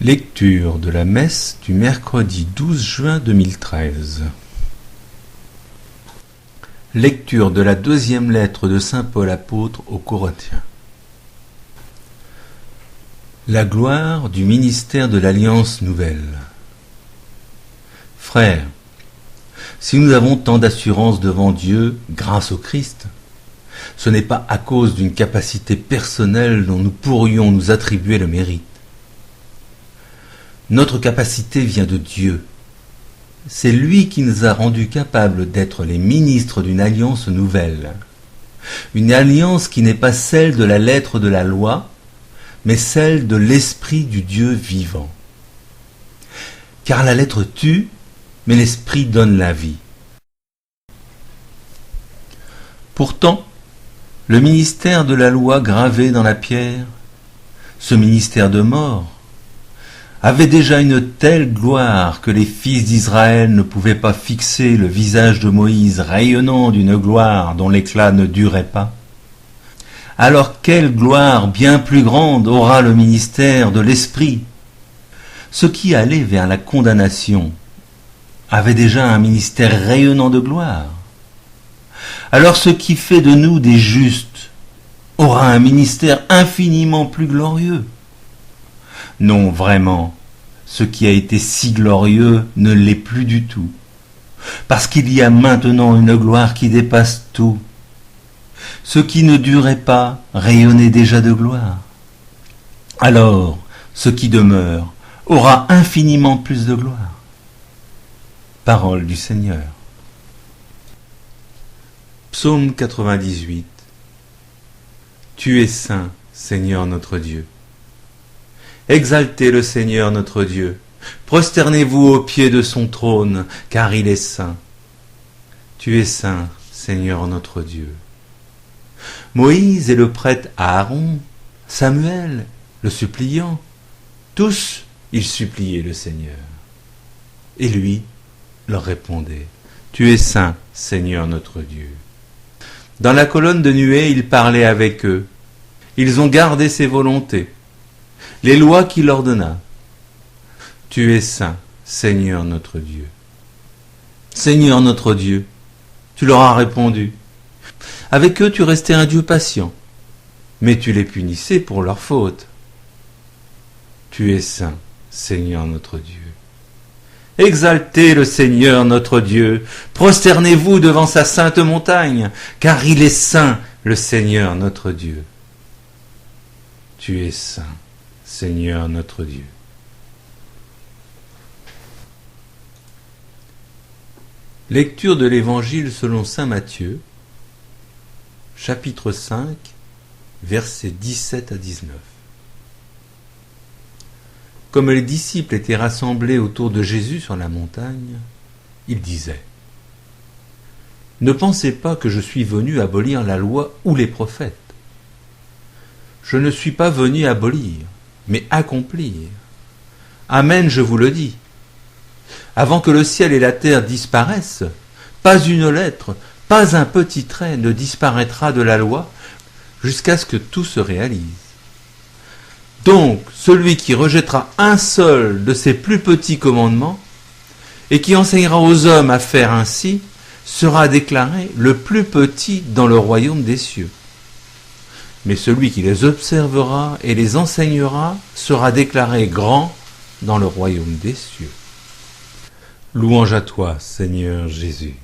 Lecture de la messe du mercredi 12 juin 2013. Lecture de la deuxième lettre de saint Paul apôtre aux Corinthiens. La gloire du ministère de l'Alliance nouvelle. Frères, si nous avons tant d'assurance devant Dieu grâce au Christ, ce n'est pas à cause d'une capacité personnelle dont nous pourrions nous attribuer le mérite. Notre capacité vient de Dieu. C'est lui qui nous a rendus capables d'être les ministres d'une alliance nouvelle. Une alliance qui n'est pas celle de la lettre de la loi, mais celle de l'esprit du Dieu vivant. Car la lettre tue, mais l'esprit donne la vie. Pourtant, le ministère de la loi gravé dans la pierre, ce ministère de mort, avait déjà une telle gloire que les fils d'Israël ne pouvaient pas fixer le visage de Moïse rayonnant d'une gloire dont l'éclat ne durait pas. Alors quelle gloire bien plus grande aura le ministère de l'Esprit? Ceux qui allaient vers la condamnation avaient déjà un ministère rayonnant de gloire. Alors ce qui fait de nous des justes aura un ministère infiniment plus glorieux. Non, vraiment, ce qui a été si glorieux ne l'est plus du tout, parce qu'il y a maintenant une gloire qui dépasse tout. Ce qui ne durait pas rayonnait déjà de gloire. Alors, ce qui demeure aura infiniment plus de gloire. Parole du Seigneur. Psaume 98. Tu es saint, Seigneur notre Dieu. Exaltez le Seigneur notre Dieu, prosternez-vous aux pieds de son trône, car il est saint. Tu es saint, Seigneur notre Dieu. Moïse et le prêtre Aaron, Samuel, le suppliant, tous ils suppliaient le Seigneur. Et lui leur répondait, Tu es saint, Seigneur notre Dieu. Dans la colonne de nuée, il parlait avec eux. Ils ont gardé ses volontés, les lois qu'il ordonna. Tu es saint, Seigneur notre Dieu. Seigneur notre Dieu, tu leur as répondu. Avec eux tu restais un Dieu patient, mais tu les punissais pour leurs fautes. Tu es saint, Seigneur notre Dieu. Exaltez le Seigneur notre Dieu, prosternez-vous devant sa sainte montagne, car il est saint, le Seigneur notre Dieu. Tu es saint, Seigneur notre Dieu. Lecture de l'Évangile selon saint Matthieu, chapitre 5, versets 17 à 19. Comme les disciples étaient rassemblés autour de Jésus sur la montagne, il disait : Ne pensez pas que je suis venu abolir la loi ou les prophètes. Je ne suis pas venu abolir, mais accomplir. Amen, je vous le dis. Avant que le ciel et la terre disparaissent, pas une lettre, pas un petit trait ne disparaîtra de la loi jusqu'à ce que tout se réalise. Donc, celui qui rejettera un seul de ces plus petits commandements et qui enseignera aux hommes à faire ainsi sera déclaré le plus petit dans le royaume des cieux. Mais celui qui les observera et les enseignera sera déclaré grand dans le royaume des cieux. Louange à toi, Seigneur Jésus.